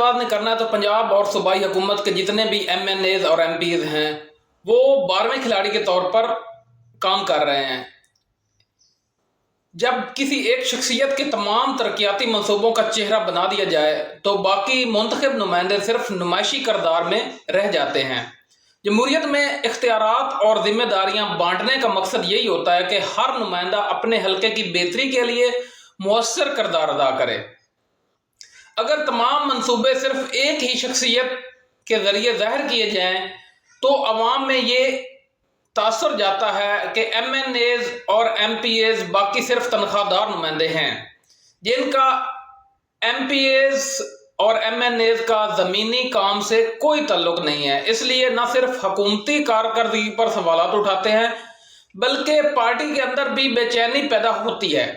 آغاز نہیں کرنا ہے تو پنجاب اور صوبائی حکومت کے جتنے بھی ایم این ایز اور ایم پیز ہیں وہ 12ویں کھلاڑی کے طور پر کام کر رہے ہیں۔ جب کسی ایک شخصیت کے تمام ترقیاتی منصوبوں کا چہرہ بنا دیا جائے تو باقی منتخب نمائندے صرف نمائشی کردار میں رہ جاتے ہیں۔ جمہوریت میں اختیارات اور ذمہ داریاں بانٹنے کا مقصد یہی ہوتا ہے کہ ہر نمائندہ اپنے حلقے کی بہتری کے لیے مؤثر کردار ادا کرے۔ اگر تمام منصوبے صرف ایک ہی شخصیت کے ذریعے ظاہر کیے جائیں تو عوام میں یہ تاثر جاتا ہے کہ ایم این ایز اور ایم پی ایز باقی صرف تنخواہ دار نمائندے ہیں جن کا ایم پی ایز اور ایم این ایز کا زمینی کام سے کوئی تعلق نہیں ہے۔ اس لیے نہ صرف حکومتی کارکردگی پر سوالات اٹھاتے ہیں بلکہ پارٹی کے اندر بھی بے چینی پیدا ہوتی ہے۔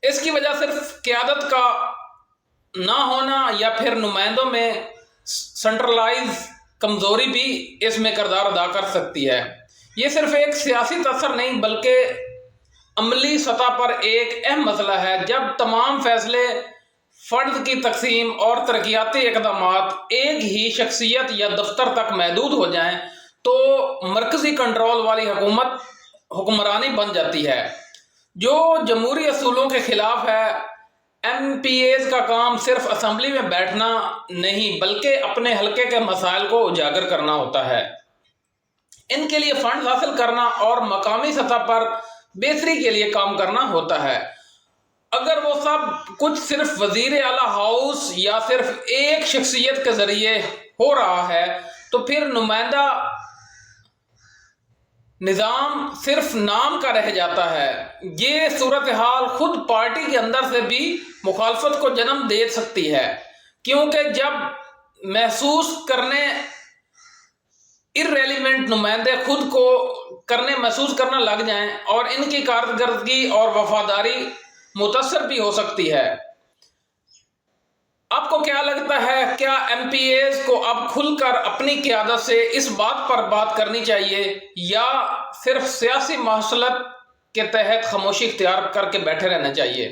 اس کی وجہ صرف قیادت کا نہ ہونا یا پھر نمائندوں میں سینٹرلائز کمزوری بھی اس میں کردار ادا کر سکتی ہے۔ یہ صرف ایک سیاسی تاثر نہیں بلکہ عملی سطح پر ایک اہم مسئلہ ہے۔ جب تمام فیصلے، فنڈز کی تقسیم اور ترقیاتی اقدامات ایک ہی شخصیت یا دفتر تک محدود ہو جائیں تو مرکزی کنٹرول والی حکمرانی بن جاتی ہے جو جمہوری اصولوں کے خلاف ہے۔ ایم پی ایز کا کام صرف اسمبلی میں بیٹھنا نہیں بلکہ اپنے حلقے کے مسائل کو اجاگر کرنا ہوتا ہے، ان کے لیے فنڈز حاصل کرنا اور مقامی سطح پر بہتری کے لیے کام کرنا ہوتا ہے۔ اگر وہ سب کچھ صرف وزیر اعلیٰ ہاؤس یا صرف ایک شخصیت کے ذریعے ہو رہا ہے تو پھر نمائندہ نظام صرف نام کا رہ جاتا ہے۔ یہ صورتحال خود پارٹی کے اندر سے بھی مخالفت کو جنم دے سکتی ہے، کیونکہ جب محسوس کرنے irrelevant نمائندے خود کو محسوس کرنا لگ جائیں اور ان کی کارکردگی اور وفاداری متاثر بھی ہو سکتی ہے۔ آپ کو کیا لگتا ہے، کیا ایم پی ایز کو اب کھل کر اپنی قیادت سے اس بات پر بات کرنی چاہیے یا صرف سیاسی مصلحت کے تحت خاموشی اختیار کر کے بیٹھے رہنا چاہیے؟